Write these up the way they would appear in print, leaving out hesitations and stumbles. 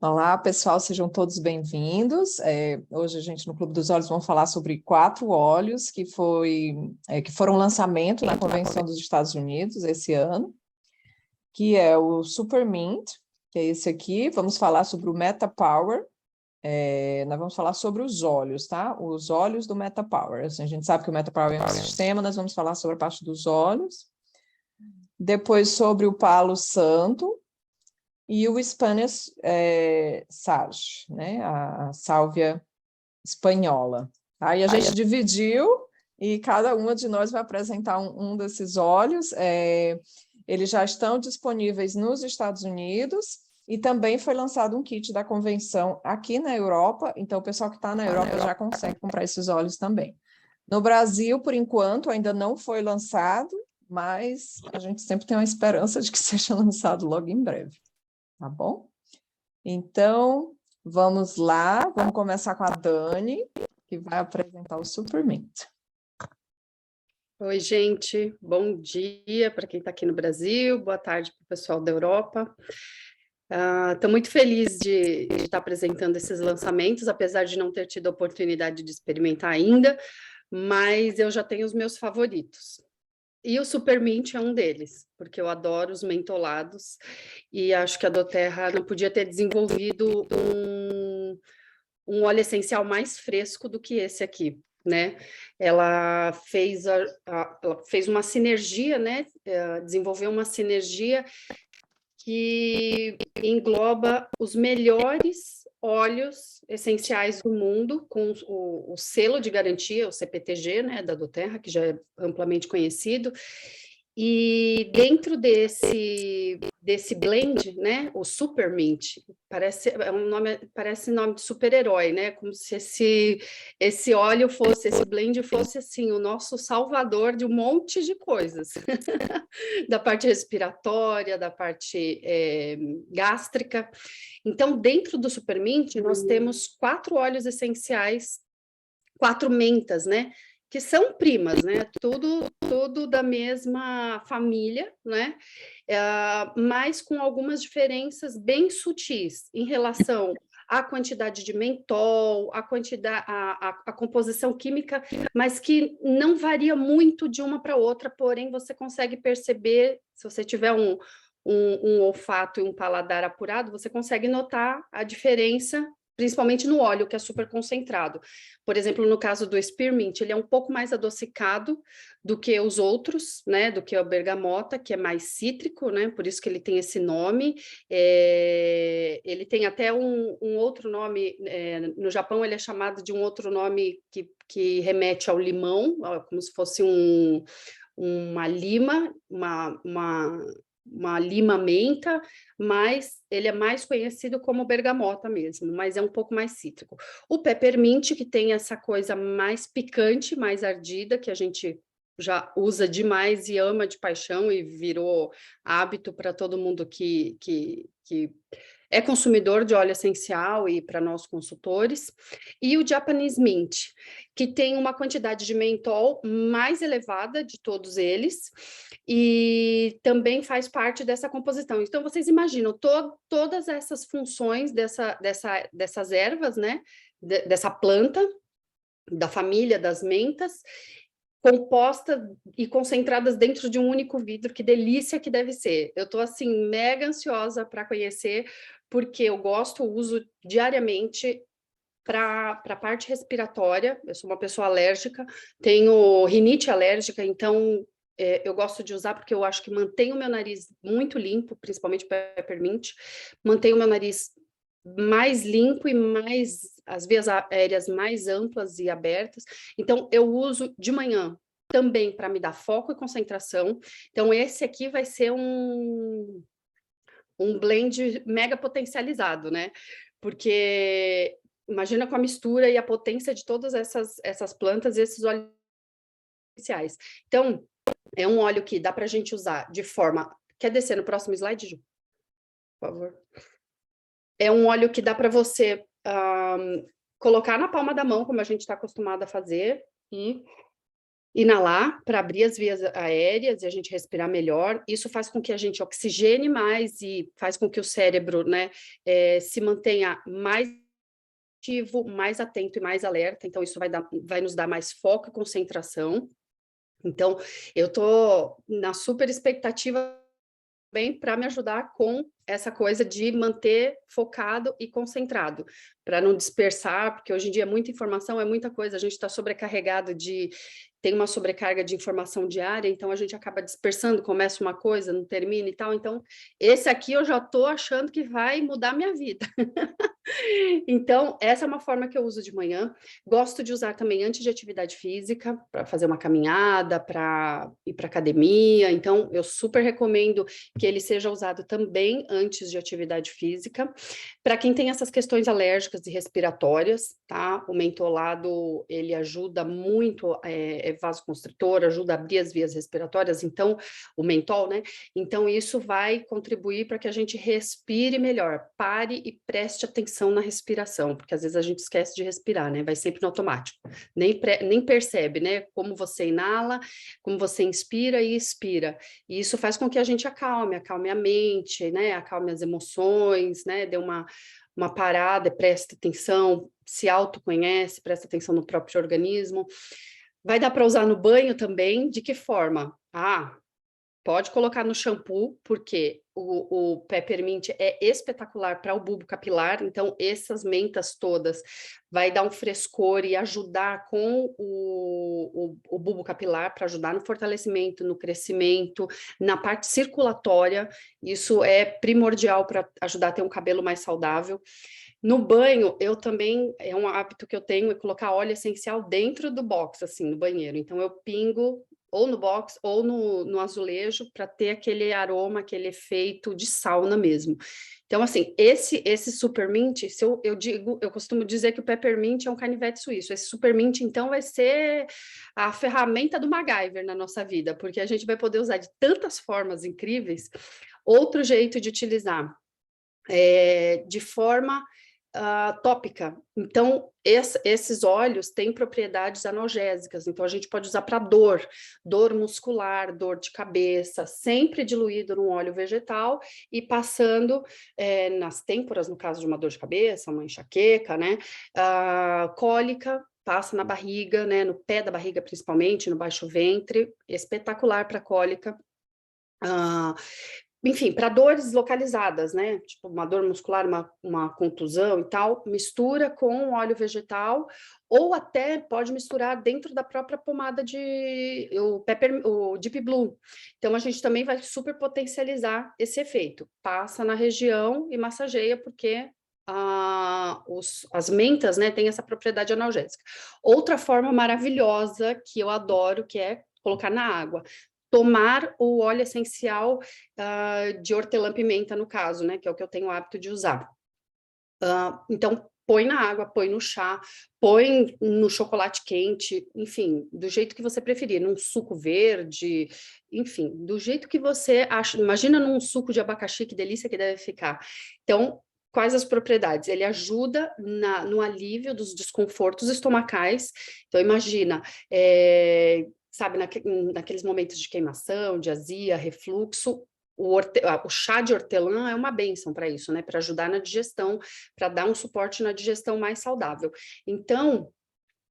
Olá, pessoal, sejam todos bem-vindos. Hoje a gente no Clube dos Olhos vamos falar sobre 4 óleos que foram lançamento na Convenção dos Estados Unidos esse ano, que é o Super Mint, que é esse aqui. Vamos falar sobre o Meta Power. Nós vamos falar sobre os óleos, tá? Os óleos do Meta Power. Assim, a gente sabe que o Meta Power é um sistema, nós vamos falar sobre a parte dos óleos. Depois sobre o Palo Santo, e o Spanish Sage, né? A sálvia espanhola. Aí a gente dividiu e cada uma de nós vai apresentar um desses óleos. Eles já estão disponíveis nos Estados Unidos e também foi lançado um kit da convenção aqui na Europa, então o pessoal que está na Europa já consegue comprar esses óleos também. No Brasil, por enquanto, ainda não foi lançado, mas a gente sempre tem uma esperança de que seja lançado logo em breve. Tá bom? Então, vamos lá. Vamos começar com a Dani, que vai apresentar o Super Mint. Oi, gente. Bom dia para quem está aqui no Brasil, boa tarde para o pessoal da Europa. Estou muito feliz de estar apresentando esses lançamentos, apesar de não ter tido a oportunidade de experimentar ainda, mas eu já tenho os meus favoritos. E o Super Mint é um deles, porque eu adoro os mentolados e acho que a doTERRA não podia ter desenvolvido um óleo essencial mais fresco do que esse aqui, né? Ela fez uma sinergia, né? Desenvolveu uma sinergia que engloba os melhores óleos essenciais do mundo, com o selo de garantia, o CPTG, né, da doTERRA, que já é amplamente conhecido, e dentro desse blend, né, o Super Mint, parece nome de super-herói, né, como se esse óleo fosse, esse blend fosse, assim, o nosso salvador de um monte de coisas, da parte respiratória, da parte gástrica. Então, dentro do Super Mint, nós temos 4 óleos essenciais, 4 mentas, né, que são primas, né? Tudo da mesma família, né? Mas com algumas diferenças bem sutis em relação à quantidade de mentol, a composição química, mas que não varia muito de uma para outra, porém você consegue perceber, se você tiver um olfato e um paladar apurado, você consegue notar a diferença, principalmente no óleo, que é super concentrado. Por exemplo, no caso do Spearmint, ele é um pouco mais adocicado do que os outros, né, do que a bergamota, que é mais cítrico, né, por isso que ele tem esse nome. Ele tem até um outro nome, no Japão ele é chamado de um outro nome que remete ao limão, como se fosse uma lima, uma lima menta, mas ele é mais conhecido como bergamota mesmo, mas é um pouco mais cítrico. O peppermint, que tem essa coisa mais picante, mais ardida, que a gente já usa demais e ama de paixão e virou hábito para todo mundo que é consumidor de óleo essencial e para nós consultores, e o Japanese Mint, que tem uma quantidade de mentol mais elevada de todos eles, e também faz parte dessa composição. Então, vocês imaginam todas essas funções dessas ervas, né? Dessa planta, da família das mentas, compostas e concentradas dentro de um único vidro. Que delícia que deve ser. Eu estou, assim, mega ansiosa para conhecer, porque eu uso diariamente para a parte respiratória. Eu sou uma pessoa alérgica, tenho rinite alérgica, então eu gosto de usar porque eu acho que mantém o meu nariz muito limpo, principalmente peppermint, mantém o meu nariz mais limpo e as vias aéreas mais amplas e abertas. Então, eu uso de manhã também para me dar foco e concentração. Então, esse aqui vai ser um blend mega potencializado, né? Porque imagina com a mistura e a potência de todas essas plantas e esses óleos essenciais. Então, é um óleo que dá para a gente usar de forma... Quer descer no próximo slide, Ju? Por favor. É um óleo que dá para você colocar na palma da mão, como a gente está acostumado a fazer, e inalar para abrir as vias aéreas e a gente respirar melhor. Isso faz com que a gente oxigene mais e faz com que o cérebro, né, se mantenha mais ativo, mais atento e mais alerta. Então, isso vai nos dar mais foco e concentração. Então, eu estou na super expectativa bem para me ajudar com essa coisa de manter focado e concentrado, para não dispersar, porque hoje em dia muita informação, é muita coisa, a gente está sobrecarregado tem uma sobrecarga de informação diária, então a gente acaba dispersando, começa uma coisa, não termina e tal, então esse aqui eu já estou achando que vai mudar minha vida. Então, essa é uma forma que eu uso de manhã. Gosto de usar também antes de atividade física, para fazer uma caminhada, para ir para academia. Então, eu super recomendo que ele seja usado também antes de atividade física. Para quem tem essas questões alérgicas e respiratórias, tá? O mentolado, ele ajuda muito, é vasoconstritor, ajuda a abrir as vias respiratórias. Então, o mentol, né? Então, isso vai contribuir para que a gente respire melhor. Pare e preste atenção na respiração, porque às vezes a gente esquece de respirar, né? Vai sempre no automático. Nem percebe, né? Como você inala, como você inspira e expira. E isso faz com que a gente acalme a mente, né? Acalme as emoções, né? Dê uma parada, presta atenção, se autoconhece, presta atenção no próprio organismo. Vai dar para usar no banho também? De que forma? Pode colocar no shampoo, porque o peppermint é espetacular para o bulbo capilar, então essas mentas todas vai dar um frescor e ajudar com o bulbo capilar, para ajudar no fortalecimento, no crescimento, na parte circulatória, isso é primordial para ajudar a ter um cabelo mais saudável. No banho, eu também, é um hábito que eu tenho, é colocar óleo essencial dentro do box, assim, no banheiro, então eu pingo ou no box ou no azulejo, para ter aquele aroma, aquele efeito de sauna mesmo. Então, assim, esse Supermint, eu costumo dizer que o Peppermint é um canivete suíço. Esse Supermint, então, vai ser a ferramenta do MacGyver na nossa vida, porque a gente vai poder usar de tantas formas incríveis. Outro jeito de utilizar, de forma tópica. Então, esses óleos têm propriedades analgésicas, então a gente pode usar para dor muscular, dor de cabeça, sempre diluído num óleo vegetal e passando nas têmporas, no caso de uma dor de cabeça, uma enxaqueca, né? Cólica, passa na barriga, né? No pé da barriga principalmente, no baixo ventre, espetacular para cólica. Enfim, para dores localizadas, né? Tipo, uma dor muscular, uma contusão e tal, mistura com óleo vegetal, ou até pode misturar dentro da própria pomada o Deep Blue. Então, a gente também vai super potencializar esse efeito. Passa na região e massageia, porque as mentas, né, têm essa propriedade analgésica. Outra forma maravilhosa que eu adoro, que é colocar na água. Tomar o óleo essencial de hortelã-pimenta, no caso, né, que é o que eu tenho o hábito de usar. Então, põe na água, põe no chá, põe no chocolate quente, enfim, do jeito que você preferir, num suco verde, enfim, do jeito que você acha. Imagina num suco de abacaxi, que delícia que deve ficar. Então, quais as propriedades? Ele ajuda no alívio dos desconfortos estomacais. Então, imagina, sabe, naqueles momentos de queimação, de azia, refluxo, o chá de hortelã é uma bênção para isso, né? Para ajudar na digestão, para dar um suporte na digestão mais saudável. Então,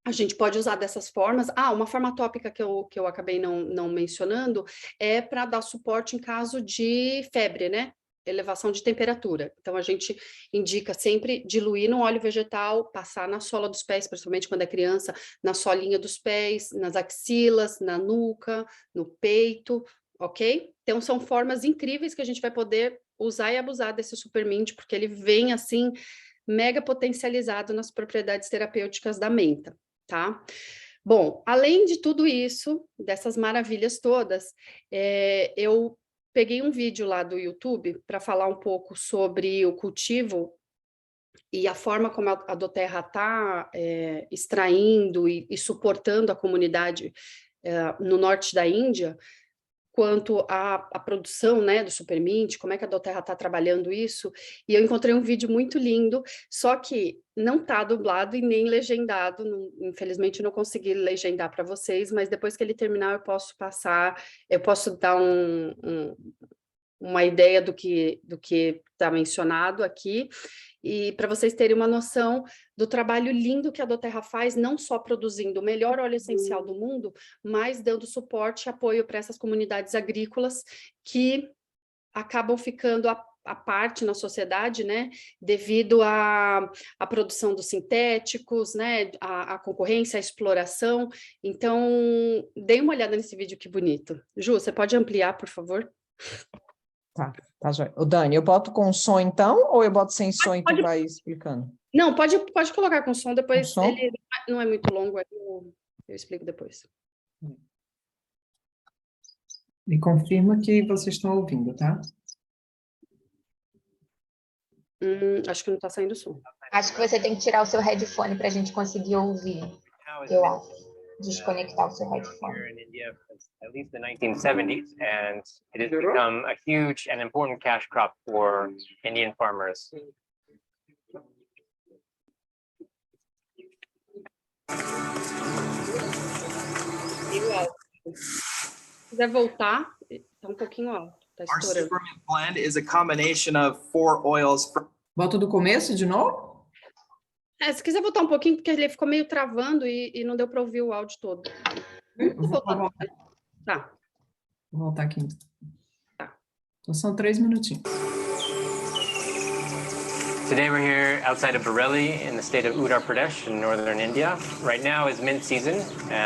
a gente pode usar dessas formas. Uma forma tópica que eu acabei não mencionando é para dar suporte em caso de febre, né? Elevação de temperatura. Então, a gente indica sempre diluir no óleo vegetal, passar na sola dos pés, principalmente quando é criança, na solinha dos pés, nas axilas, na nuca, no peito, ok? Então, são formas incríveis que a gente vai poder usar e abusar desse Supermint, porque ele vem, assim, mega potencializado nas propriedades terapêuticas da menta, tá? Bom, além de tudo isso, dessas maravilhas todas, eu peguei um vídeo lá do YouTube para falar um pouco sobre o cultivo e a forma como a Doterra está extraindo e suportando a comunidade no norte da Índia, quanto à produção, né, do Supermint, como é que a doTERRA está trabalhando isso, e eu encontrei um vídeo muito lindo, só que não está dublado e nem legendado, infelizmente não consegui legendar para vocês, mas depois que ele terminar eu posso passar, eu posso dar uma ideia do que está mencionado aqui, e para vocês terem uma noção do trabalho lindo que a doTERRA faz, não só produzindo o melhor óleo essencial do mundo, mas dando suporte e apoio para essas comunidades agrícolas que acabam ficando à parte na sociedade, né, devido à produção dos sintéticos, né, à concorrência, à exploração. Então, dê uma olhada nesse vídeo, que bonito. Ju, você pode ampliar, por favor? Tá, joia. Ô, Dani, eu boto com som então, ou eu boto sem som e tu Pode. vai explicando? Não, pode colocar com som, depois Com som? ele não é muito longo, aí eu explico depois. Me confirma que vocês estão ouvindo, tá? Acho que não está saindo som. Acho que você tem que tirar o seu headphone para a gente conseguir ouvir, eu acho. Desconectar o seu headphone. Here in India since at least the 1970s, and it has become a huge and important cash crop for Indian farmers. Se quiser voltar, está um pouquinho alto, está Our estourando. Supermint blend is a combination of 4 oils from Volta do começo de novo? Se quiser voltar um pouquinho, porque ele ficou meio travando e não deu para ouvir o áudio todo. Vou voltar. Tá. Vou voltar aqui. Tá. Então são 3 minutinhos. Today we're here outside of Bareilly in the state of Uttar Pradesh in northern India. Right now is mint season.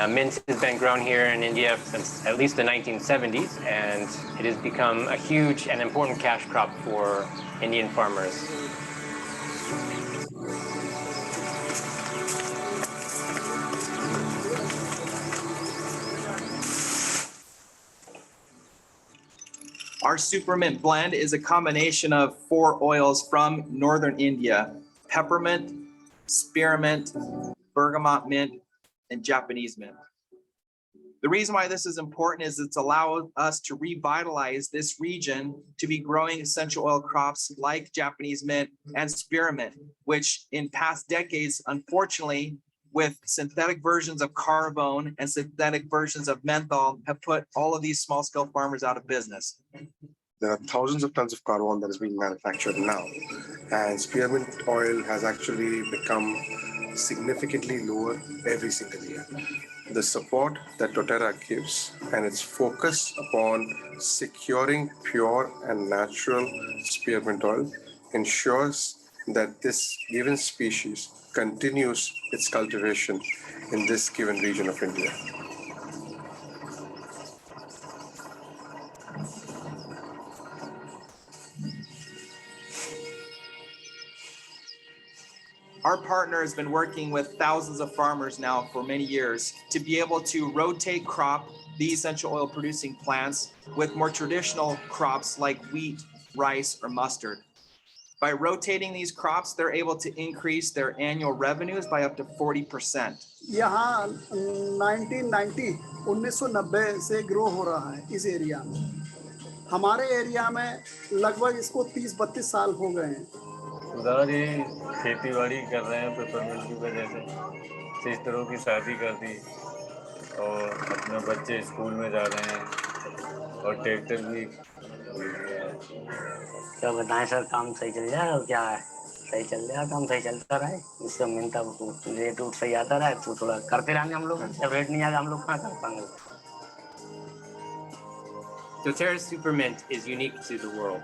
Mint has been grown here in India since at least the 1970s, and it has become a huge and important cash crop for Indian farmers. Our Supermint blend is a combination of 4 oils from northern India: peppermint, spearmint, bergamot mint, and Japanese mint. The reason why this is important is it's allowed us to revitalize this region to be growing essential oil crops like Japanese mint and spearmint, which in past decades, unfortunately, with synthetic versions of carbone and synthetic versions of menthol, have put all of these small-scale farmers out of business. There are thousands of tons of carbon that is being manufactured now, and spearmint oil has actually become significantly lower every single year. The support that doTERRA gives and its focus upon securing pure and natural spearmint oil ensures that this given species continues its cultivation in this given region of India. Our partner has been working with thousands of farmers now for many years to be able to rotate crop the essential oil producing plants with more traditional crops like wheat, rice, or mustard. By rotating these crops, they're able to increase their annual revenues by up to 40%. यहाँ 1990 से ग्रो हो रहा है इस एरिया में। हमारे एरिया में लगभग इसको 30-32 साल हो गए हैं। दादाजी खेती बाड़ी कर रहे हैं पेपरमिंट की वजह से, सिस्टरों की शादी कर दी और अपने बच्चे स्कूल में जा रहे हैं और ट्रैक्टर भी। क्या बताएं सर, काम सही चल रहा है और क्या है, सही चल रहा है, काम सही चलता रहे, इससे मिलता रेट उठ सही आता रहा तो थोड़ा करते रहेंगे हम लोग। जब रेट नहीं आएगा हम लोग कहाँ कर पाएंगे। doTERRA Supermint is unique to the world.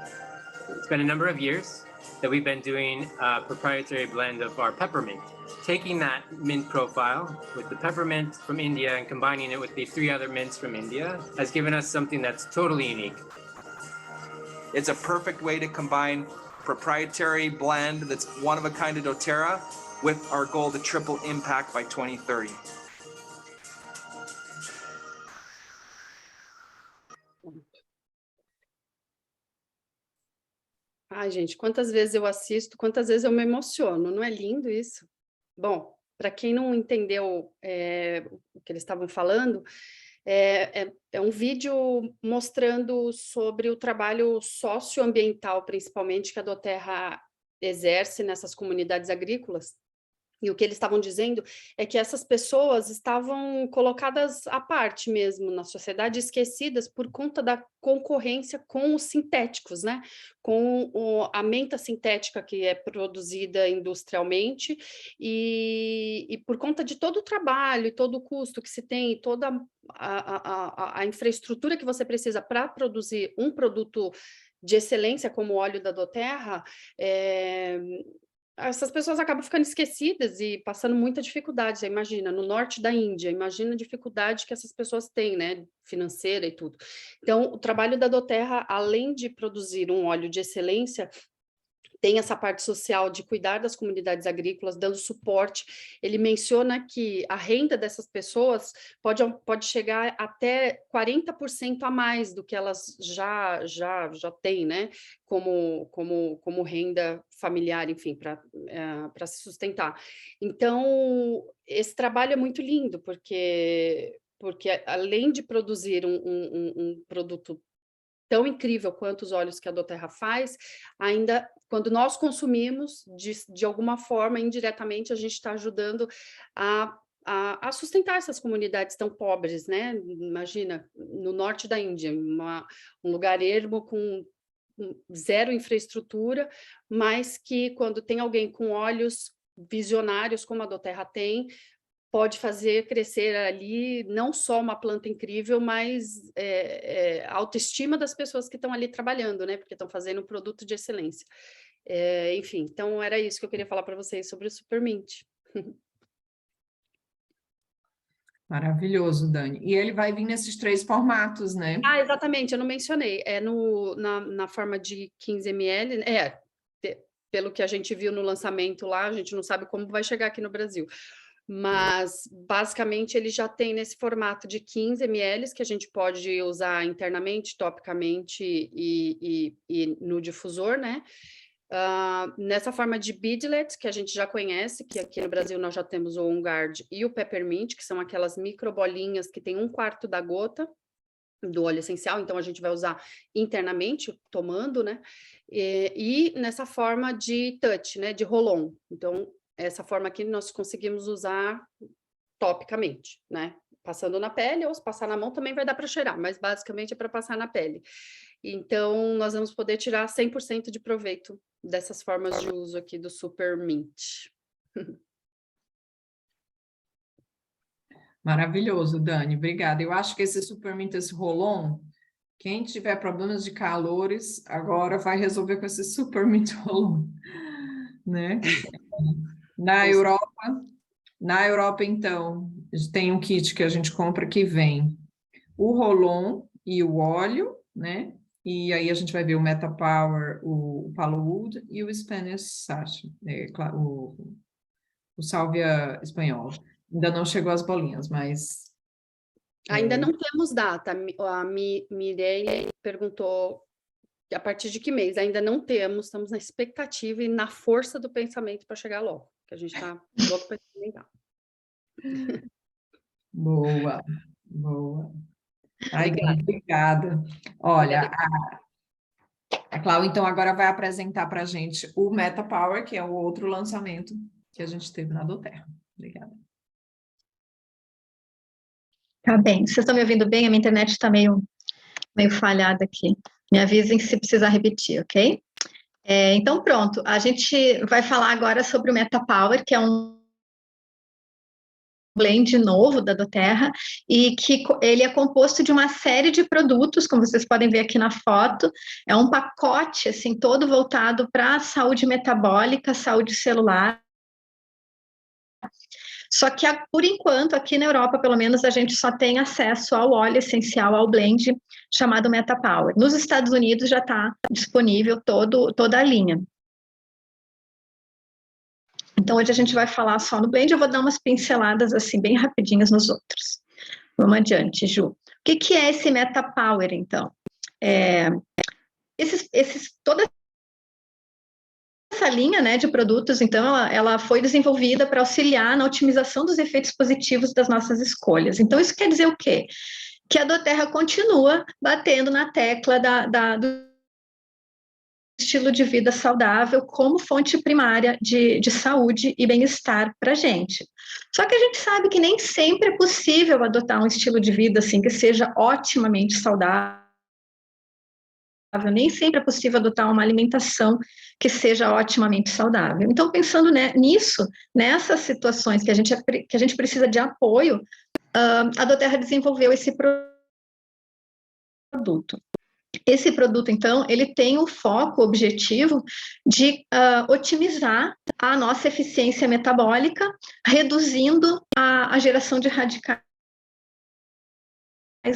It's been a number of years that we've been doing a proprietary blend of our peppermint, taking that mint profile with the peppermint from India and combining it with the 3 other mints from India has given us something that's totally unique. It's a perfect way to combine proprietary blend that's one of a kind of doTERRA with our goal to triple impact by 2030. Ai, gente, quantas vezes eu assisto, quantas vezes eu me emociono, não é lindo isso? Bom, para quem não entendeu o que eles estavam falando, É um vídeo mostrando sobre o trabalho socioambiental, principalmente, que a Doterra exerce nessas comunidades agrícolas. E o que eles estavam dizendo é que essas pessoas estavam colocadas à parte mesmo na sociedade, esquecidas por conta da concorrência com os sintéticos, né? Com a menta sintética que é produzida industrialmente e por conta de todo o trabalho e todo o custo que se tem, toda a infraestrutura que você precisa para produzir um produto de excelência como o óleo da Doterra, essas pessoas acabam ficando esquecidas e passando muita dificuldade. Você imagina, no norte da Índia, imagina a dificuldade que essas pessoas têm, né, financeira e tudo. Então, o trabalho da Doterra, além de produzir um óleo de excelência, tem essa parte social de cuidar das comunidades agrícolas, dando suporte. Ele menciona que a renda dessas pessoas pode chegar até 40% a mais do que elas já têm, né? Como renda familiar, enfim, para se sustentar. Então, esse trabalho é muito lindo, porque além de produzir um produto tão incrível quanto os óleos que a Doterra faz, ainda quando nós consumimos, de alguma forma, indiretamente, a gente está ajudando a sustentar essas comunidades tão pobres, né? Imagina, no norte da Índia, um lugar ermo com zero infraestrutura, mas que quando tem alguém com olhos visionários, como a Doterra tem, pode fazer crescer ali não só uma planta incrível, mas a autoestima das pessoas que estão ali trabalhando, né? Porque estão fazendo um produto de excelência. Enfim, então era isso que eu queria falar para vocês sobre o Supermint. Maravilhoso, Dani. E ele vai vir nesses 3 formatos, né? Ah, exatamente, eu não mencionei. É na forma de 15 ml, pelo que a gente viu no lançamento lá, a gente não sabe como vai chegar aqui no Brasil. Mas, basicamente, ele já tem nesse formato de 15 ml, que a gente pode usar internamente, topicamente e no difusor, né? Nessa forma de beadlet, que a gente já conhece, que aqui no Brasil nós já temos o On Guard e o Peppermint, que são aquelas microbolinhas que tem 1/4 da gota do óleo essencial, então a gente vai usar internamente, tomando, né? E nessa forma de touch, né? De roll-on. Então, essa forma aqui nós conseguimos usar topicamente, né? Passando na pele, ou se passar na mão também vai dar para cheirar, mas basicamente é para passar na pele. Então, nós vamos poder tirar 100% de proveito dessas formas de uso aqui do Supermint. Maravilhoso, Dani, obrigada. Eu acho que esse Supermint, esse roll-on, quem tiver problemas de calores, agora vai resolver com esse Supermint roll-on, né? Na Europa, então, tem um kit que a gente compra que vem o roll-on e o óleo, né? E aí a gente vai ver o Meta Power, o Palowood e o Spanish Sash, o Sálvia espanhol. Ainda não chegou as bolinhas, mas... Ainda não temos data. A Mireille perguntou a partir de que mês. Ainda não temos, estamos na expectativa e na força do pensamento para chegar logo, que a gente está louco para experimentar. Boa, boa. Ai, obrigada. Olha, a Cláudia, então, agora vai apresentar para a gente o Meta Power, que é o outro lançamento que a gente teve na Doterra. Obrigada. Tá bem. Vocês estão me ouvindo bem? A minha internet está meio falhada aqui. Me avisem se precisar repetir, ok? Então, pronto. A gente vai falar agora sobre o Meta Power, que é um blend novo da Doterra, e que ele é composto de uma série de produtos, como vocês podem ver aqui na foto. É um pacote, assim, todo voltado para a saúde metabólica, saúde celular. Só que, por enquanto, aqui na Europa, pelo menos, a gente só tem acesso ao óleo essencial, ao blend chamado Meta Power. Nos Estados Unidos já está disponível toda a linha. Então, hoje a gente vai falar só no blend, eu vou dar umas pinceladas, assim, bem rapidinhas nos outros. Vamos adiante, Ju. O que é esse Meta Power, então? Toda essa linha, né, de produtos, então, ela foi desenvolvida para auxiliar na otimização dos efeitos positivos das nossas escolhas. Então, isso quer dizer o quê? que a doTERRA continua batendo na tecla do estilo de vida saudável como fonte primária de saúde e bem-estar para a gente. Só que a gente sabe que nem sempre é possível adotar um estilo de vida assim que seja otimamente saudável, nem sempre é possível adotar uma alimentação que seja otimamente saudável. Então, pensando nisso, nessas situações que a gente precisa de apoio, a doTERRA desenvolveu esse produto. Esse produto, então, ele tem o foco, o objetivo de otimizar a nossa eficiência metabólica, reduzindo a geração de radicais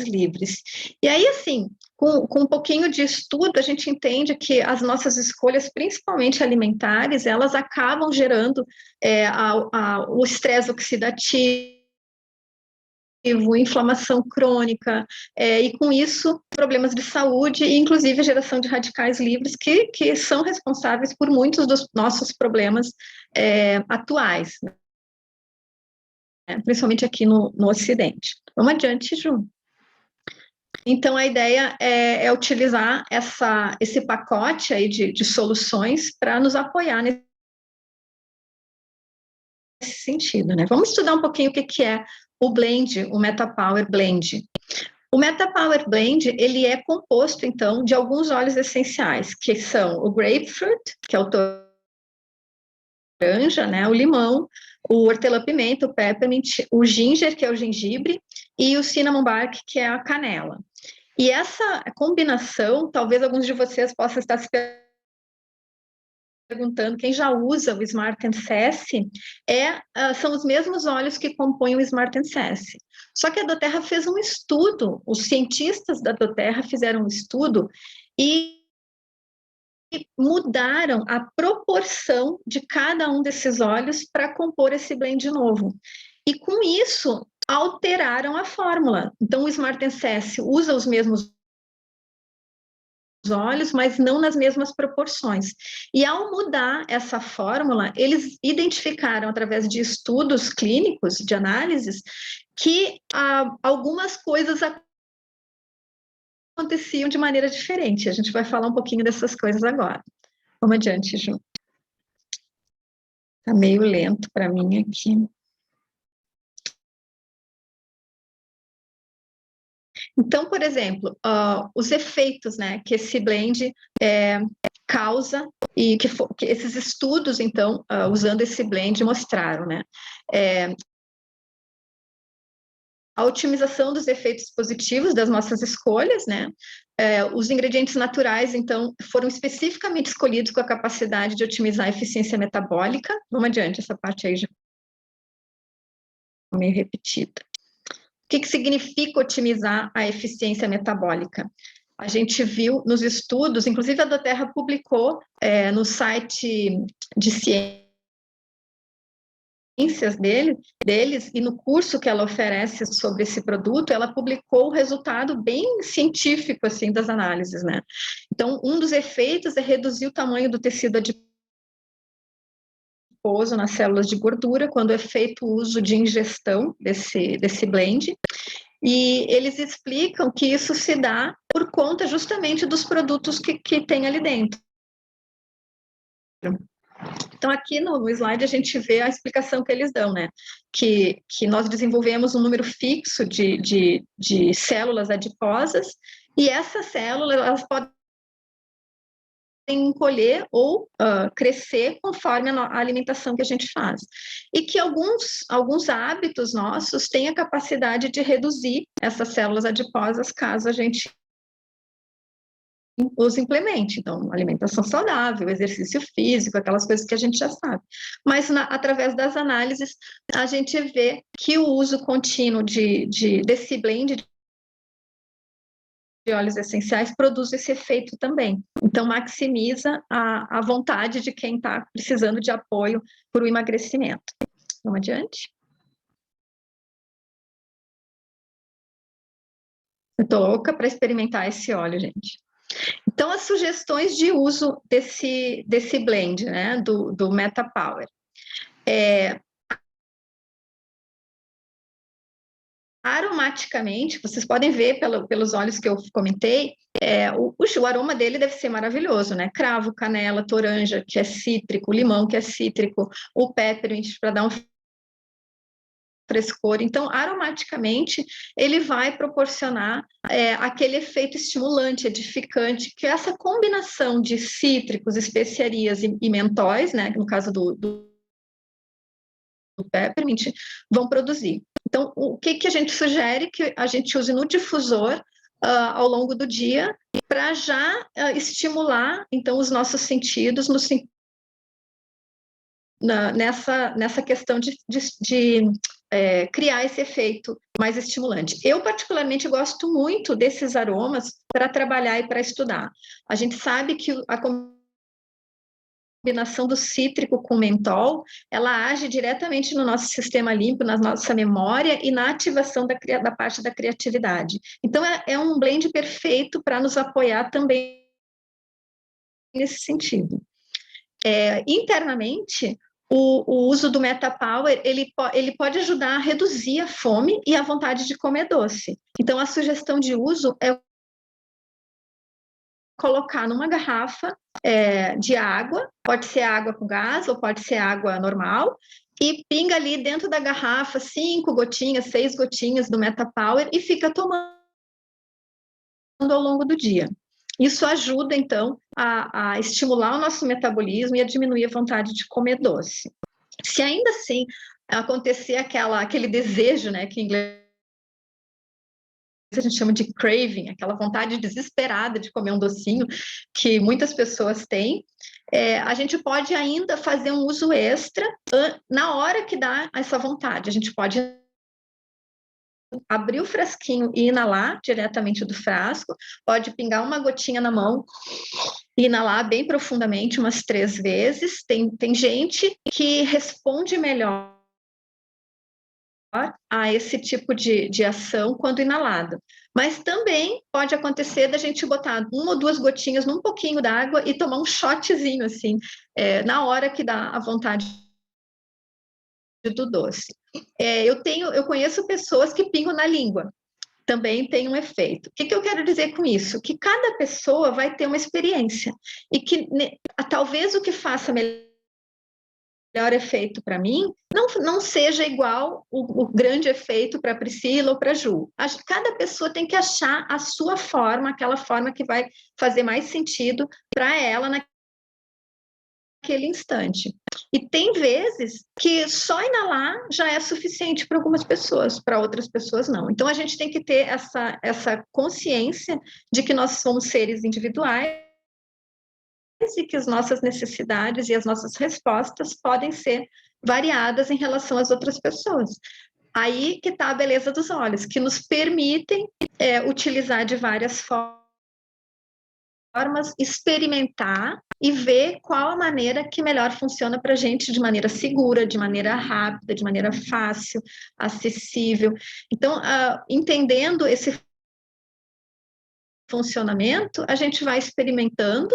livres. E aí, assim, com um pouquinho de estudo, a gente entende que as nossas escolhas, principalmente alimentares, elas acabam gerando o estresse oxidativo, inflamação crônica, e com isso, problemas de saúde e, inclusive, a geração de radicais livres, que são responsáveis por muitos dos nossos problemas atuais, né? Principalmente aqui no Ocidente. Vamos adiante, Ju. Então, a ideia é utilizar esse pacote aí de soluções para nos apoiar nesse sentido, né? Vamos estudar um pouquinho o que é o blend, o MetaPower Blend. O MetaPower Blend, ele é composto, então, de alguns óleos essenciais, que são o grapefruit, que é o laranja, né, o limão, o hortelã-pimenta, o peppermint, o ginger, que é o gengibre, e o cinnamon bark, que é a canela. E essa combinação, talvez alguns de vocês possam estar se perguntando, quem já usa o Smart Sass, são os mesmos óleos que compõem o Smart Sass. Só que a doTERRA fez um estudo, os cientistas da doTERRA fizeram um estudo e mudaram a proporção de cada um desses óleos para compor esse blend novo. E com isso, alteraram a fórmula. Então, o Smart Sass usa os mesmos óleos, mas não nas mesmas proporções. E ao mudar essa fórmula, eles identificaram, através de estudos clínicos, de análises, que algumas coisas aconteciam de maneira diferente. A gente vai falar um pouquinho dessas coisas agora. Vamos adiante, Ju. Está meio lento para mim aqui. Então, por exemplo, os efeitos, né, que esse blend causa e que esses estudos, então, usando esse blend, mostraram, né? A otimização dos efeitos positivos das nossas escolhas, né? Os ingredientes naturais, então, foram especificamente escolhidos com a capacidade de otimizar a eficiência metabólica. Vamos adiante, essa parte aí já meio repetida. O que significa otimizar a eficiência metabólica? A gente viu nos estudos, inclusive a doTERRA publicou no site de ciências deles, e no curso que ela oferece sobre esse produto, ela publicou o resultado bem científico, assim, das análises, né? Então, um dos efeitos é reduzir o tamanho do tecido adiposo nas células de gordura, quando é feito o uso de ingestão desse blend. E eles explicam que isso se dá por conta justamente dos produtos que tem ali dentro. Então, aqui no slide a gente vê a explicação que eles dão, né? Que nós desenvolvemos um número fixo de células adiposas, e essas células, elas podem encolher ou crescer conforme a alimentação que a gente faz. E que alguns hábitos nossos têm a capacidade de reduzir essas células adiposas caso a gente os implemente. Então, alimentação saudável, exercício físico, aquelas coisas que a gente já sabe. Mas, através das análises, a gente vê que o uso contínuo desse blend de óleos essenciais produz esse efeito também. Então, maximiza a vontade de quem está precisando de apoio para o emagrecimento. Vamos adiante? Eu estou louca para experimentar esse óleo, gente. Então, as sugestões de uso desse blend, né, do MetaPower. aromaticamente, vocês podem ver pelos óleos que eu comentei, o aroma dele deve ser maravilhoso, né? Cravo, canela, toranja, que é cítrico, limão, que é cítrico, o peppermint, para dar um frescor. Então, aromaticamente, ele vai proporcionar aquele efeito estimulante, edificante, que essa combinação de cítricos, especiarias e mentóis, né? No caso do peppermint, vão produzir. Então, o que a gente sugere? Que a gente use no difusor ao longo do dia, para já estimular, então, os nossos sentidos nessa questão de criar esse efeito mais estimulante. Eu, particularmente, gosto muito desses aromas para trabalhar e para estudar. A gente sabe que a combinação do cítrico com mentol, ela age diretamente no nosso sistema límbico, na nossa memória e na ativação da parte da criatividade. Então, é um blend perfeito para nos apoiar também nesse sentido. Internamente, o uso do MetaPower, ele pode ajudar a reduzir a fome e a vontade de comer doce. Então, a sugestão de uso é colocar numa garrafa de água, pode ser água com gás ou pode ser água normal, e pinga ali dentro da garrafa 5 gotinhas, 6 gotinhas do MetaPower e fica tomando ao longo do dia. Isso ajuda, então, a estimular o nosso metabolismo e a diminuir a vontade de comer doce. Se ainda assim acontecer aquele desejo, né, que em inglês a gente chama de craving, aquela vontade desesperada de comer um docinho, que muitas pessoas têm, a gente pode ainda fazer um uso extra na hora que dá essa vontade. A gente pode abrir o frasquinho e inalar diretamente do frasco, pode pingar uma gotinha na mão e inalar bem profundamente umas 3 vezes. Tem gente que responde melhor a esse tipo de ação quando inalado. Mas também pode acontecer da gente botar 1 ou 2 gotinhas num pouquinho d'água e tomar um shotzinho, assim, na hora que dá a vontade do doce. Eu conheço pessoas que pingam na língua, também tem um efeito. O que eu quero dizer com isso? Que cada pessoa vai ter uma experiência, e que talvez o que faça melhor efeito para mim não seja igual o grande efeito para a Priscila ou para a Ju. Cada pessoa tem que achar a sua forma, aquela forma que vai fazer mais sentido para ela naquele instante. E tem vezes que só inalar já é suficiente para algumas pessoas, para outras pessoas não. Então, a gente tem que ter essa consciência de que nós somos seres individuais e que as nossas necessidades e as nossas respostas podem ser variadas em relação às outras pessoas. Aí que está a beleza dos óleos, que nos permitem utilizar de várias formas, experimentar e ver qual a maneira que melhor funciona para a gente, de maneira segura, de maneira rápida, de maneira fácil, acessível. Então, entendendo esse funcionamento, a gente vai experimentando,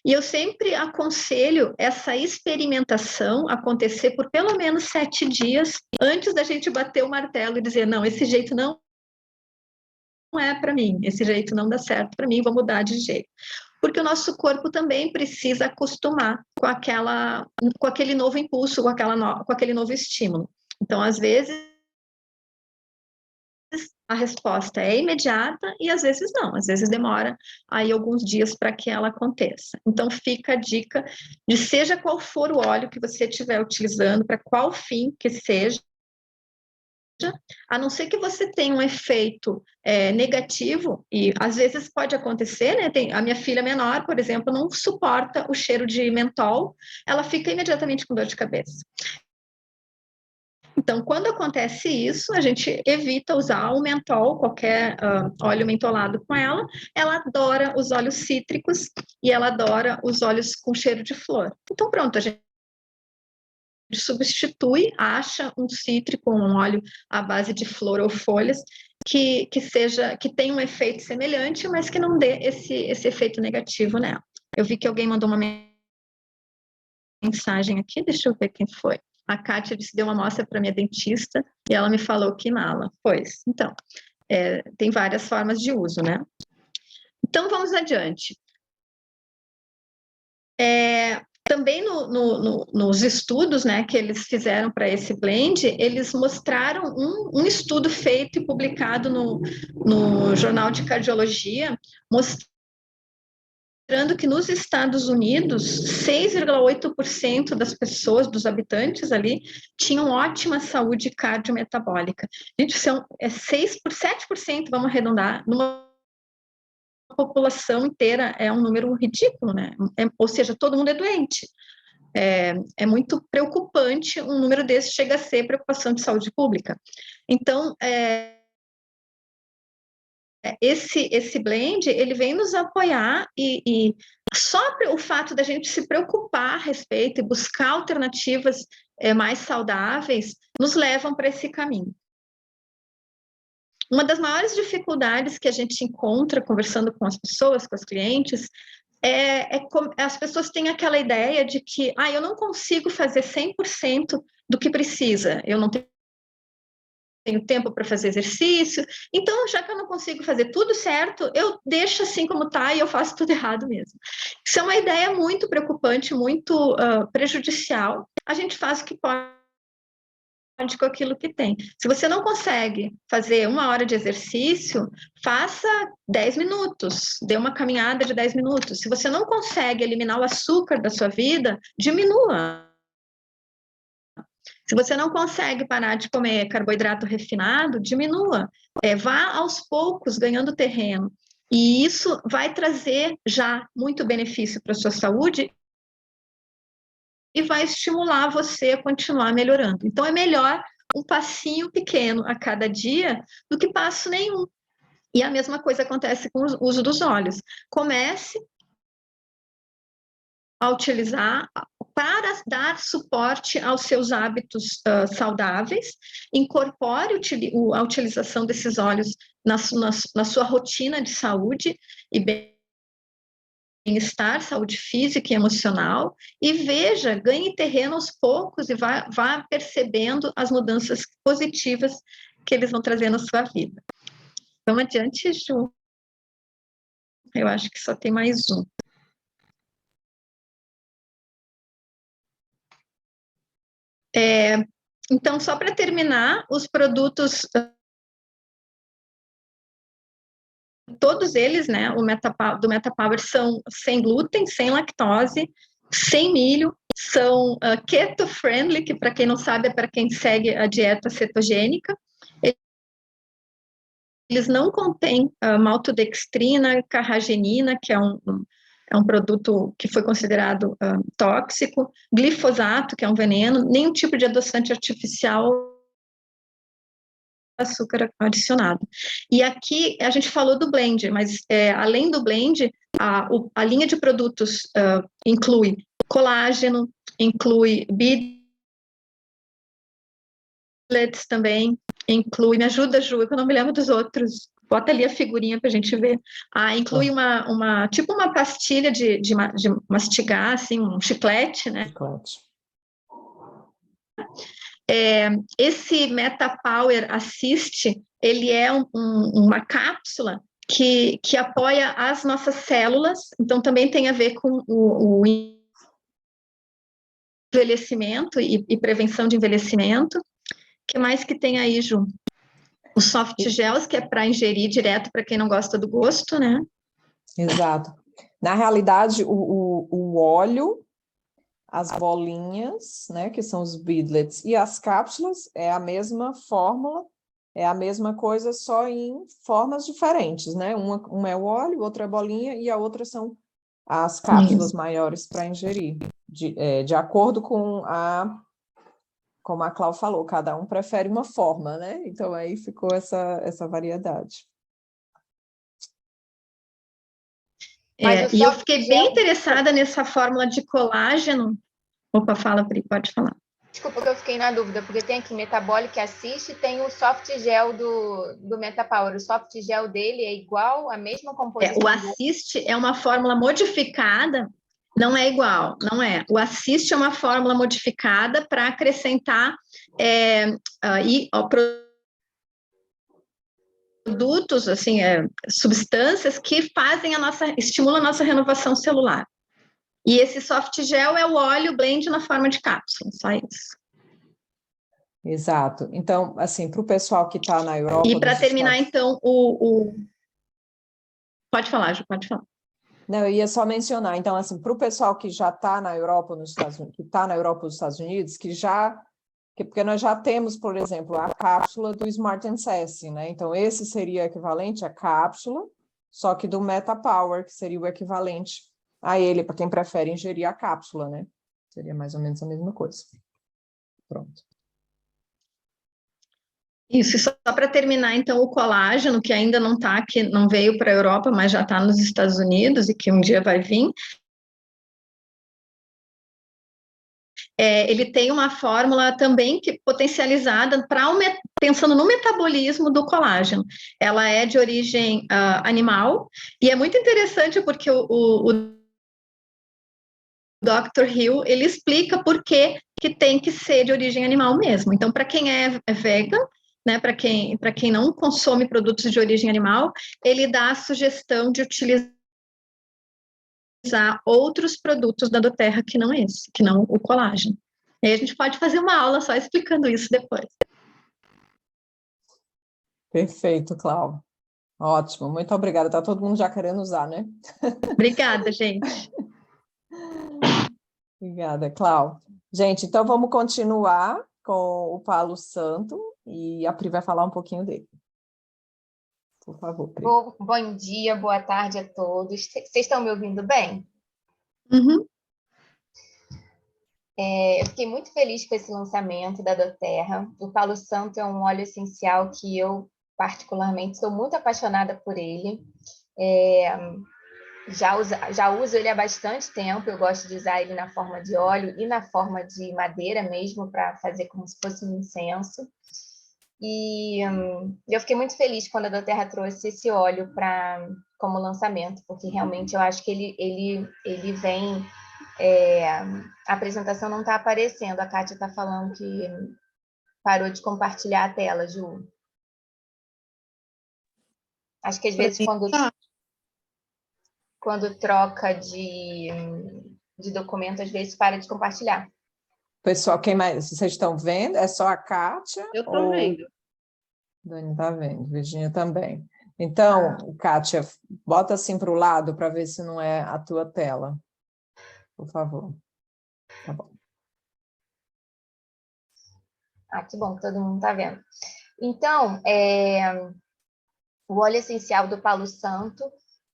e eu sempre aconselho essa experimentação acontecer por pelo menos 7 dias, antes da gente bater o martelo e dizer, não, esse jeito não é para mim, esse jeito não dá certo para mim, vou mudar de jeito. Porque o nosso corpo também precisa acostumar com aquele novo impulso, com aquele novo estímulo. Então, às vezes, a resposta é imediata e às vezes não, às vezes demora aí alguns dias para que ela aconteça. Então, fica a dica de seja qual for o óleo que você estiver utilizando, para qual fim que seja, a não ser que você tenha um efeito negativo, e às vezes pode acontecer, né? A minha filha menor, por exemplo, não suporta o cheiro de mentol, ela fica imediatamente com dor de cabeça. Então, quando acontece isso, a gente evita usar o mentol, qualquer óleo mentolado com ela. Ela adora os óleos cítricos e ela adora os óleos com cheiro de flor. Então, pronto, a gente substitui, acha um cítrico, um óleo à base de flor ou folhas, que tenha um efeito semelhante, mas que não dê esse efeito negativo nela. Eu vi que alguém mandou uma mensagem aqui, deixa eu ver quem foi. A Kátia disse, deu uma amostra para minha dentista e ela me falou que inala. Pois, então, tem várias formas de uso, né? Então, vamos adiante. Também nos estudos, né, que eles fizeram para esse blend, eles mostraram um estudo feito e publicado no Jornal de Cardiologia, mostrando que nos Estados Unidos, 6,8% das pessoas, dos habitantes ali, tinham ótima saúde cardiometabólica. Gente, isso é 7%, vamos arredondar, numa população inteira é um número ridículo, né? Ou seja, todo mundo é doente. É muito preocupante um número desse, chega a ser preocupação de saúde pública. Então, esse blend, ele vem nos apoiar e só o fato da gente se preocupar a respeito e buscar alternativas mais saudáveis nos levam para esse caminho. Uma das maiores dificuldades que a gente encontra conversando com as pessoas, com os clientes, as pessoas têm aquela ideia de que eu não consigo fazer 100% do que precisa, eu não tenho tempo para fazer exercício, então, já que eu não consigo fazer tudo certo, eu deixo assim como está e eu faço tudo errado mesmo. Isso é uma ideia muito preocupante, muito prejudicial. A gente faz o que pode com aquilo que tem. Se você não consegue fazer 1 hora de exercício, faça 10 minutos, dê uma caminhada de 10 minutos. Se você não consegue eliminar o açúcar da sua vida, diminua. Se você não consegue parar de comer carboidrato refinado, diminua. Vá aos poucos ganhando terreno. E isso vai trazer já muito benefício para a sua saúde e vai estimular você a continuar melhorando. Então, é melhor um passinho pequeno a cada dia do que passo nenhum. E a mesma coisa acontece com o uso dos óleos. Comece a utilizar para dar suporte aos seus hábitos saudáveis, incorpore a utilização desses óleos na sua rotina de saúde e bem-estar, saúde física e emocional, e veja, ganhe terreno aos poucos e vá percebendo as mudanças positivas que eles vão trazer na sua vida. Vamos adiante, Ju. Eu acho que só tem mais um. Então, só para terminar, os produtos, todos eles, né, do MetaPower são sem glúten, sem lactose, sem milho, são keto-friendly, que para quem não sabe é para quem segue a dieta cetogênica. Eles não contêm maltodextrina, carragenina, que é um produto que foi considerado tóxico, glifosato, que é um veneno, nenhum tipo de adoçante artificial, açúcar adicionado. E aqui a gente falou do blend, mas além do blend, a linha de produtos inclui colágeno, inclui beadlets também, inclui, me ajuda, Ju, que eu não me lembro dos outros, bota ali a figurinha para a gente ver. Inclui tipo uma pastilha de mastigar, assim, um chiclete, né? Chiclete. Esse MetaPower Assist, ele é uma cápsula que apoia as nossas células, então também tem a ver com o envelhecimento e prevenção de envelhecimento. O que mais que tem aí, Ju? Os soft gels, que é para ingerir direto para quem não gosta do gosto, né? Exato. Na realidade, o óleo, as bolinhas, né, que são os beadlets, e as cápsulas é a mesma fórmula, é a mesma coisa, só em formas diferentes, né? Uma é o óleo, outra é a bolinha, e a outra são as cápsulas maiores para ingerir, de acordo com como a Cláudia falou, cada um prefere uma forma, né? Então, aí ficou essa variedade. E eu fiquei bem interessada nessa fórmula de colágeno. Opa, fala, Pri, pode falar. Desculpa que eu fiquei na dúvida, porque tem aqui Metabolic Assist e tem o soft gel do MetaPower. O soft gel dele é igual, a mesma composição? O Assist é uma fórmula modificada Não é igual, não é. O Assist é uma fórmula modificada para acrescentar produtos, assim, substâncias que estimulam a nossa renovação celular. E esse soft gel é o óleo blend na forma de cápsula, só isso. Exato. Então, assim, para o pessoal que está na Europa... E para terminar, então, Pode falar, Ju, pode falar. Não, eu ia só mencionar, então, assim, para o pessoal que já está na Europa, nos Estados Unidos, que está na Europa, nos Estados Unidos, porque nós já temos, por exemplo, a cápsula do Smart Sense, né? Então, esse seria equivalente à cápsula, só que do Meta Power, que seria o equivalente a ele, para quem prefere ingerir a cápsula, né? Seria mais ou menos a mesma coisa. Pronto. Isso, só para terminar, então, o colágeno, que ainda não está aqui, não veio para a Europa, mas já está nos Estados Unidos e que um dia vai vir. Ele tem uma fórmula também potencializada pensando no metabolismo do colágeno. Ela é de origem animal, e é muito interessante porque o Dr. Hill, ele explica por que tem que ser de origem animal mesmo. Então, para quem é vegan, né, para quem não consome produtos de origem animal, ele dá a sugestão de utilizar outros produtos da doTERRA que não esse, que não o colágeno. E aí a gente pode fazer uma aula só explicando isso depois. Perfeito, Cláudia. Ótimo, muito obrigada. Está todo mundo já querendo usar, né? Obrigada, gente. Obrigada, Cláudia. Gente, então vamos continuar com o Palo Santo e a Pri vai falar um pouquinho dele. Por favor, Pri. Bom dia, boa tarde a todos. Vocês estão me ouvindo bem? Uhum. Eu fiquei muito feliz com esse lançamento da doTERRA. O Palo Santo é um óleo essencial que eu, particularmente, sou muito apaixonada por ele. Já uso ele há bastante tempo, eu gosto de usar ele na forma de óleo e na forma de madeira mesmo, para fazer como se fosse um incenso. E eu fiquei muito feliz quando a doTERRA trouxe esse óleo como lançamento, porque realmente eu acho que ele vem... a apresentação não está aparecendo, a Kátia está falando que parou de compartilhar a tela, Ju. Acho que às vezes quando troca de documento, às vezes para de compartilhar. Pessoal, quem mais? Vocês estão vendo? É só a Kátia? Eu estou vendo. Dani está vendo, Virginia também. Então, Kátia, bota assim para o lado para ver se não é a tua tela. Por favor. Tá bom. Que bom que todo mundo está vendo. Então, o óleo essencial do Palo Santo,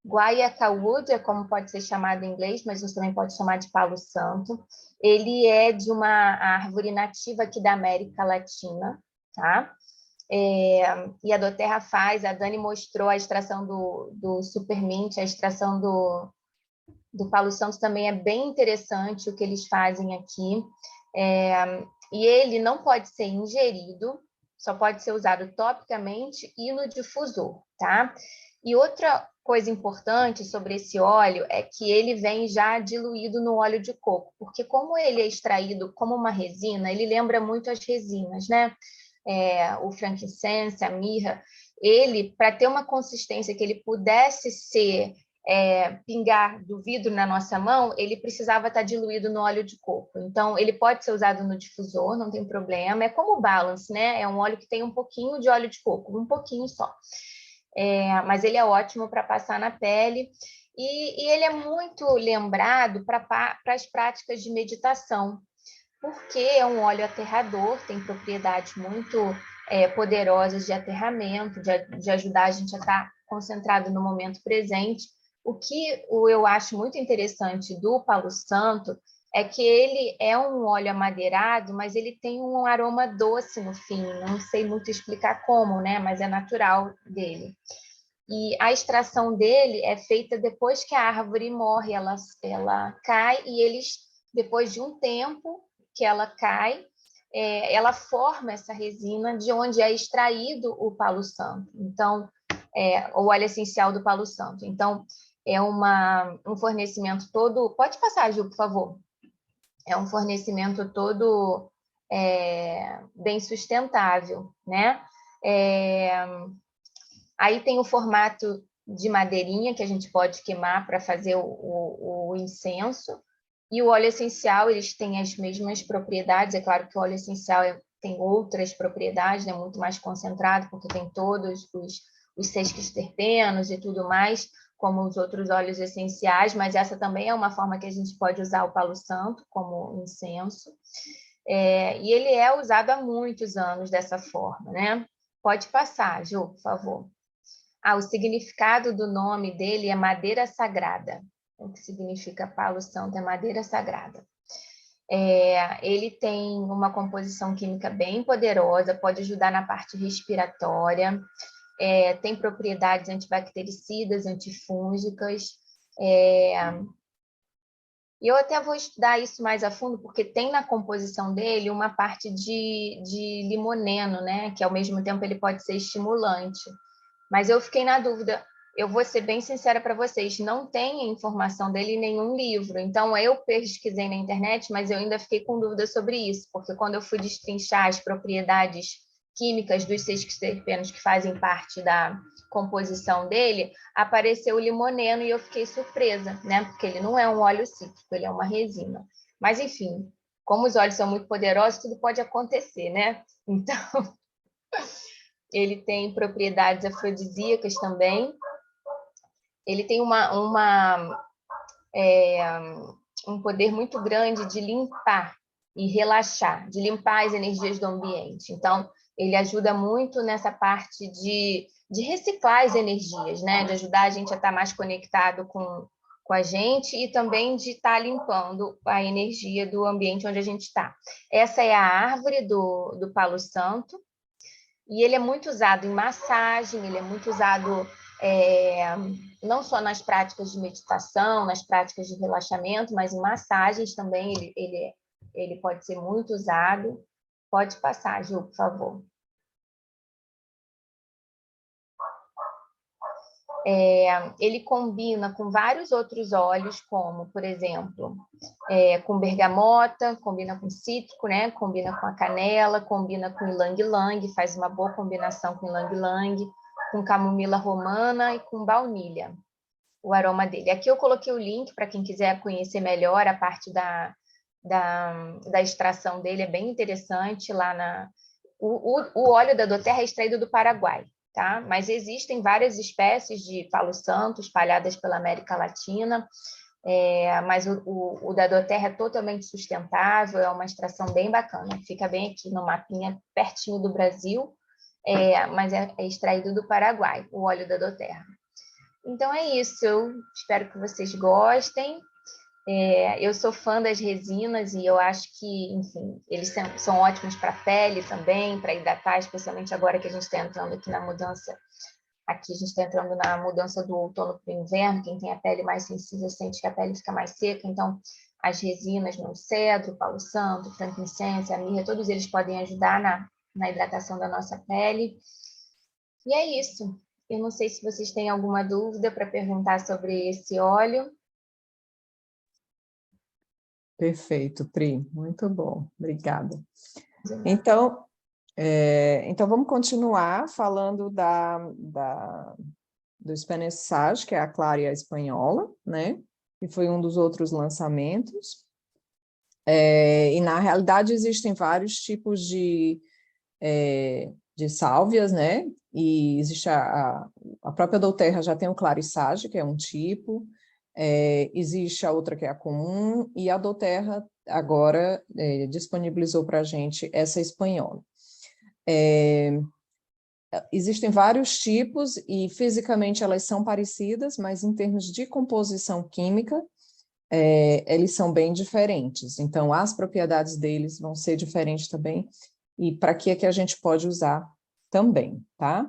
Guaiaca Wood, é como pode ser chamado em inglês, mas a gente também pode chamar de Palo Santo. Ele é de uma árvore nativa aqui da América Latina, tá? E a doTERRA a Dani mostrou a extração do Supermint, a extração do Palo Santo também é bem interessante o que eles fazem aqui. E ele não pode ser ingerido, só pode ser usado topicamente e no difusor, tá? E outra coisa importante sobre esse óleo é que ele vem já diluído no óleo de coco, porque como ele é extraído como uma resina, ele lembra muito as resinas, né? O frankincense, a mirra, ele, para ter uma consistência que ele pudesse pingar do vidro na nossa mão, ele precisava estar diluído no óleo de coco. Então, ele pode ser usado no difusor, não tem problema. É como o Balance, né? É um óleo que tem um pouquinho de óleo de coco, um pouquinho só. Mas ele é ótimo para passar na pele. E ele é muito lembrado para as práticas de meditação, porque é um óleo aterrador, tem propriedades muito poderosas de aterramento, de ajudar a gente a estar concentrado no momento presente. O que eu acho muito interessante do Palo Santo é que ele é um óleo amadeirado, mas ele tem um aroma doce no fim. Não sei muito explicar como, né? Mas é natural dele. E a extração dele é feita depois que a árvore morre, ela cai e depois de um tempo que ela cai, ela forma essa resina de onde é extraído o Palo Santo. Então, o óleo essencial do Palo Santo. Então, é um fornecimento todo... Pode passar, Gil, por favor. É um fornecimento todo bem sustentável, né? Aí tem o formato de madeirinha que a gente pode queimar para fazer o incenso. E o óleo essencial, eles têm as mesmas propriedades. É claro que o óleo essencial tem outras propriedades, é muito mais concentrado, porque tem todos os sesquiterpenos e tudo mais, como os outros óleos essenciais, mas essa também é uma forma que a gente pode usar o palo santo como incenso. E ele é usado há muitos anos dessa forma, né? Pode passar, Ju, por favor. O significado do nome dele é madeira sagrada. O que significa palo santo é madeira sagrada. Ele tem uma composição química bem poderosa, pode ajudar na parte respiratória, tem propriedades antibactericidas, antifúngicas, e eu até vou estudar isso mais a fundo, porque tem na composição dele uma parte de limoneno, né? Que ao mesmo tempo ele pode ser estimulante. Mas eu fiquei na dúvida, eu vou ser bem sincera para vocês, não tem informação dele em nenhum livro. Então, eu pesquisei na internet, mas eu ainda fiquei com dúvida sobre isso, porque quando eu fui destrinchar as propriedades químicas dos sesquiterpenos que fazem parte da composição dele, apareceu o limoneno e eu fiquei surpresa, né? Porque ele não é um óleo cítrico, ele é uma resina. Mas, enfim, como os óleos são muito poderosos, tudo pode acontecer, né? Então, ele tem propriedades afrodisíacas também. Ele tem um poder muito grande de limpar e relaxar, de limpar as energias do ambiente. Então, ele ajuda muito nessa parte de reciclar as energias, né? De ajudar a gente a estar mais conectado com a gente e também de estar limpando a energia do ambiente onde a gente está. Essa é a árvore do palo santo, e ele é muito usado em massagem, ele é muito usado não só nas práticas de meditação, nas práticas de relaxamento, mas em massagens também ele pode ser muito usado. Pode passar, Gil, por favor. Ele combina com vários outros óleos, como, por exemplo, com bergamota, combina com cítrico, né? Combina com a canela, combina com ylang-ylang, faz uma boa combinação com ylang-ylang, com camomila romana e com baunilha, o aroma dele. Aqui eu coloquei o link para quem quiser conhecer melhor a parte da extração dele, é bem interessante. O óleo da doTERRA é extraído do Paraguai, tá? Mas existem várias espécies de palo santo espalhadas pela América Latina, mas o da doTERRA é totalmente sustentável, é uma extração bem bacana, fica bem aqui no mapinha, pertinho do Brasil, mas é extraído do Paraguai, o óleo da doTERRA. Então é isso, eu espero que vocês gostem. Eu sou fã das resinas e eu acho que, enfim, eles são ótimos para a pele também, para hidratar, especialmente agora que a gente está entrando aqui na mudança. Aqui a gente está entrando na mudança do outono para o inverno. Quem tem a pele mais sensível sente que a pele fica mais seca, então as resinas no cedro, palo santo, frankincense, a mirra, todos eles podem ajudar na hidratação da nossa pele. E é isso. Eu não sei se vocês têm alguma dúvida para perguntar sobre esse óleo. Perfeito, Pri, muito bom, obrigada. Então vamos continuar falando do Spanish Sage, que é a Claria espanhola, né? Que foi um dos outros lançamentos. E na realidade existem vários tipos de sálvias, né? E existe a própria doTERRA já tem o Clary Sage, que é um tipo. Existe a outra que é a comum, e a doTERRA agora disponibilizou para a gente essa espanhola. Existem vários tipos e fisicamente elas são parecidas, mas em termos de composição química, eles são bem diferentes. Então, as propriedades deles vão ser diferentes também, e para que é que a gente pode usar também, tá?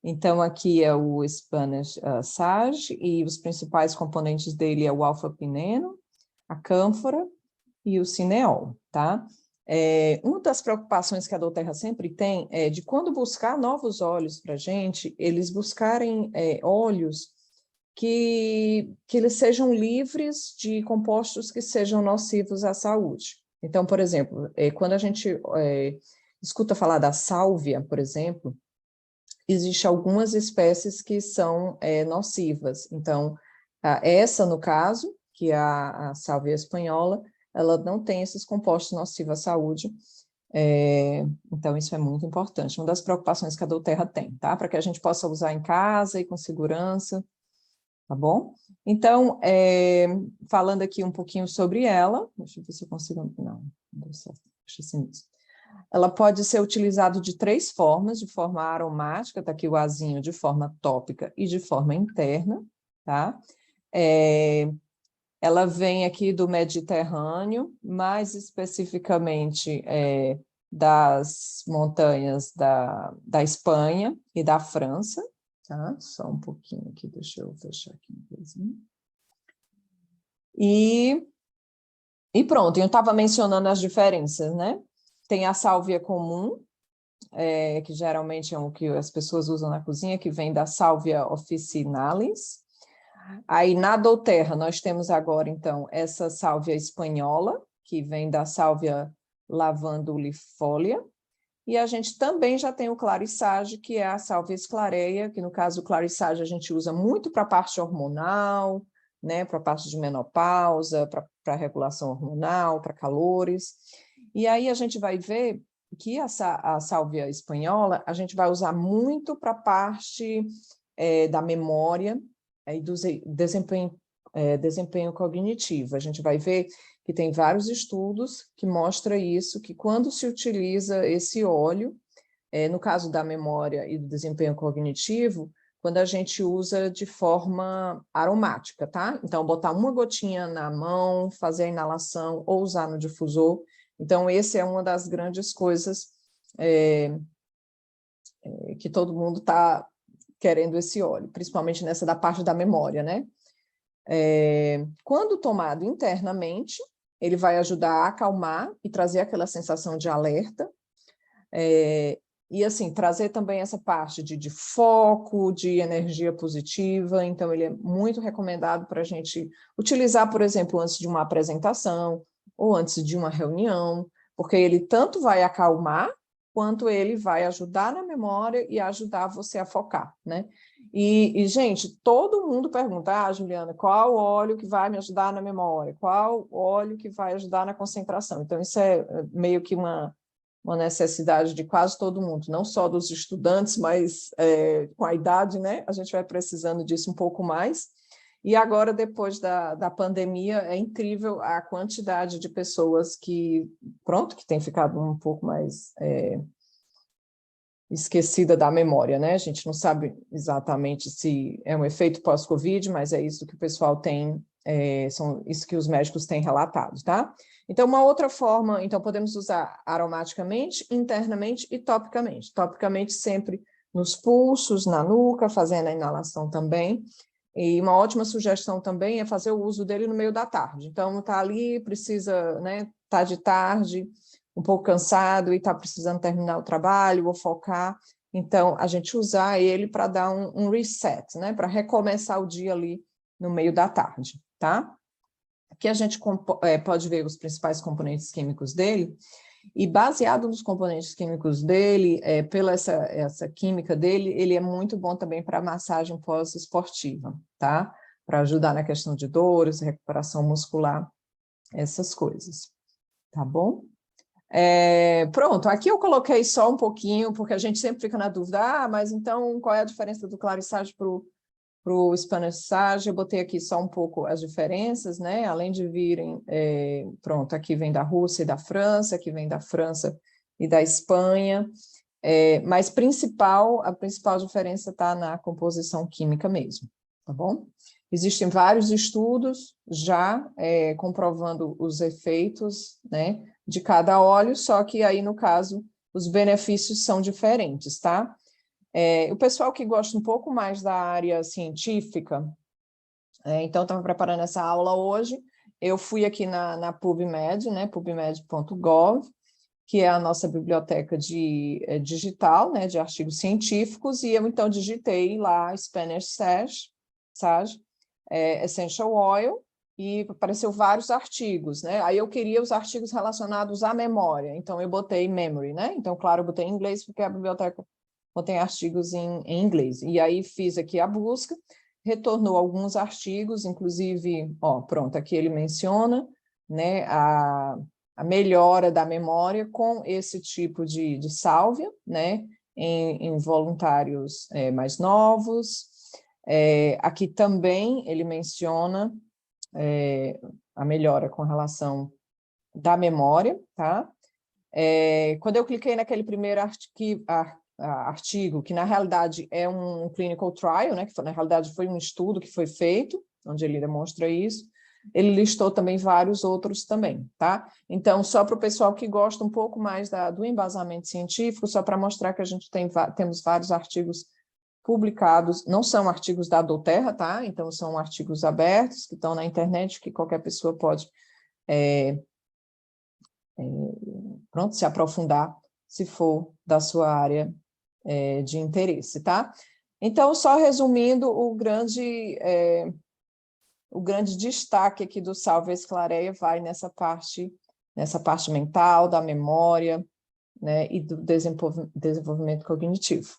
Então, aqui é o Spanish Sage, e os principais componentes dele é o alfa-pineno, a cânfora e o cineol, tá? Uma das preocupações que a doTERRA sempre tem é de quando buscar novos óleos para a gente, eles buscarem óleos que eles sejam livres de compostos que sejam nocivos à saúde. Então, por exemplo, quando a gente escuta falar da sálvia, por exemplo, existem algumas espécies que são nocivas. Então, essa, no caso, que é a sálvia espanhola, ela não tem esses compostos nocivos à saúde. Então, isso é muito importante. Uma das preocupações que a Douterra tem, tá? Para que a gente possa usar em casa e com segurança, tá bom? Então, falando aqui um pouquinho sobre ela, deixa eu ver se eu consigo... Não deu certo, deixa assim mesmo. Ela pode ser utilizada de 3 formas, de forma aromática, tá aqui o azinho, de forma tópica e de forma interna, tá? Ela vem aqui do Mediterrâneo, mais especificamente das montanhas da Espanha e da França, tá? Só um pouquinho aqui, deixa eu fechar aqui um pouquinho. E pronto, eu estava mencionando as diferenças, né? Tem a sálvia comum, que geralmente é o que as pessoas usam na cozinha, que vem da sálvia officinalis. Aí, na Douterra, nós temos agora, então, essa sálvia espanhola, que vem da sálvia lavandulifolia, e a gente também já tem o clarissage, que é a sálvia esclareia, que no caso o clarissage a gente usa muito para a parte hormonal, né, para a parte de menopausa, para regulação hormonal, para calores. E aí a gente vai ver que a sálvia espanhola a gente vai usar muito para a parte da memória e do desempenho cognitivo. A gente vai ver que tem vários estudos que mostram isso, que quando se utiliza esse óleo, no caso da memória e do desempenho cognitivo, quando a gente usa de forma aromática, tá? Então, botar uma gotinha na mão, fazer a inalação ou usar no difusor. Então, esse é uma das grandes coisas que todo mundo está querendo esse óleo, principalmente nessa da parte da memória, né? Quando tomado internamente, ele vai ajudar a acalmar e trazer aquela sensação de alerta, e assim, trazer também essa parte de foco, de energia positiva. Então ele é muito recomendado para a gente utilizar, por exemplo, antes de uma apresentação ou antes de uma reunião, porque ele tanto vai acalmar, quanto ele vai ajudar na memória e ajudar você a focar, né? E, gente, todo mundo pergunta, Juliana, qual óleo que vai me ajudar na memória? Qual óleo que vai ajudar na concentração? Então, isso é meio que uma necessidade de quase todo mundo, não só dos estudantes, mas com a idade, né? A gente vai precisando disso um pouco mais. E agora, depois da pandemia, é incrível a quantidade de pessoas que tem ficado um pouco mais esquecida da memória, né? A gente não sabe exatamente se é um efeito pós-Covid, mas é isso que o pessoal tem, são isso que os médicos têm relatado, tá? Então, uma outra forma, então, podemos usar aromaticamente, internamente e topicamente. Topicamente sempre nos pulsos, na nuca, fazendo a inalação também. E uma ótima sugestão também é fazer o uso dele no meio da tarde. Então, tá ali, precisa, né, tá de tarde, um pouco cansado e tá precisando terminar o trabalho ou focar. Então, a gente usar ele para dar um reset, né, para recomeçar o dia ali no meio da tarde, tá? Aqui a gente pode ver os principais componentes químicos dele, e baseado nos componentes químicos dele, pela essa química dele, ele é muito bom também para massagem pós-esportiva, tá? Para ajudar na questão de dores, recuperação muscular, essas coisas, tá bom? Pronto, aqui eu coloquei só um pouquinho, porque a gente sempre fica na dúvida, mas então qual é a diferença do clarissage para o Spanish Sage? Eu botei aqui só um pouco as diferenças, né? Além de virem, pronto, aqui vem da Rússia e da França, aqui vem da França e da Espanha, mas a principal diferença está na composição química mesmo, tá bom? Existem vários estudos já comprovando os efeitos, né, de cada óleo, só que aí, no caso, os benefícios são diferentes, tá? O pessoal que gosta um pouco mais da área científica, então estava preparando essa aula hoje, eu fui aqui na PubMed, né, pubmed.gov, que é a nossa biblioteca digital, né, de artigos científicos, e eu então digitei lá Spanish Sage, essential oil, e apareceu vários artigos, né? Aí eu queria os artigos relacionados à memória, então eu botei memory, né? Então, claro, eu botei em inglês, porque a biblioteca contém artigos em inglês. E aí fiz aqui a busca, retornou alguns artigos, inclusive, ó, pronto, aqui ele menciona, né, a melhora da memória com esse tipo de sálvia, né, em voluntários mais novos. Aqui também ele menciona a melhora com relação da memória, tá? Quando eu cliquei naquele primeiro artigo, que na realidade é um clinical trial, né, que na realidade foi um estudo que foi feito, onde ele demonstra isso, ele listou também vários outros também, tá? Então, só para o pessoal que gosta um pouco mais do embasamento científico, só para mostrar que a gente temos vários artigos publicados, não são artigos da doTERRA, tá? Então, são artigos abertos, que estão na internet, que qualquer pessoa pode pronto, se aprofundar, se for da sua área de interesse, tá? Então, só resumindo, o grande destaque aqui do Salve Esclareia vai nessa parte mental, da memória, né, e do desenvolvimento cognitivo.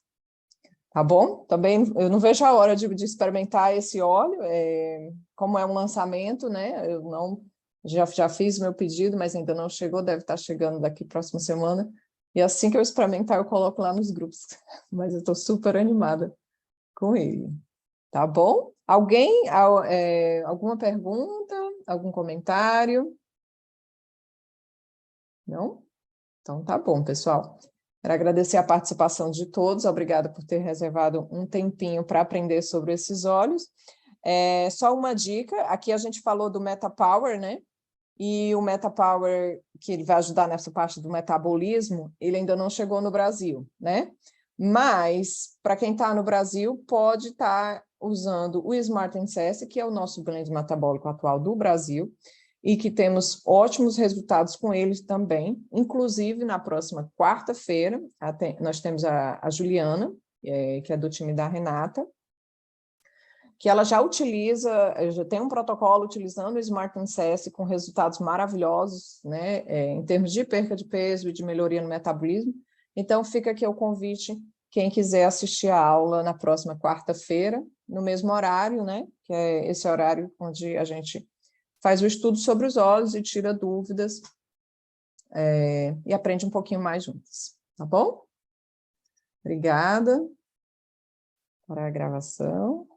Tá bom? Também eu não vejo a hora de experimentar esse óleo, como é um lançamento, né? Eu não já fiz meu pedido, mas ainda não chegou, deve estar chegando daqui próxima semana. E assim que eu experimentar, eu coloco lá nos grupos. Mas eu estou super animada com ele. Tá bom? Alguém? Alguma pergunta? Algum comentário? Não? Então tá bom, pessoal. Quero agradecer a participação de todos. Obrigada por ter reservado um tempinho para aprender sobre esses óleos. Só uma dica, aqui a gente falou do MetaPower, né? E o MetaPower, que ele vai ajudar nessa parte do metabolismo, ele ainda não chegou no Brasil, né? Mas, para quem está no Brasil, pode estar usando o Smart NCS, que é o nosso blend metabólico atual do Brasil, e que temos ótimos resultados com eles também. Inclusive, na próxima quarta-feira, nós temos a Juliana, que é do time da Renata, que ela já tem um protocolo utilizando o Smart NCS com resultados maravilhosos, né, em termos de perca de peso e de melhoria no metabolismo. Então, fica aqui o convite, quem quiser assistir a aula na próxima quarta-feira, no mesmo horário, né, que é esse horário onde a gente faz o estudo sobre os óleos e tira dúvidas e aprende um pouquinho mais juntas, tá bom? Obrigada. Para a gravação.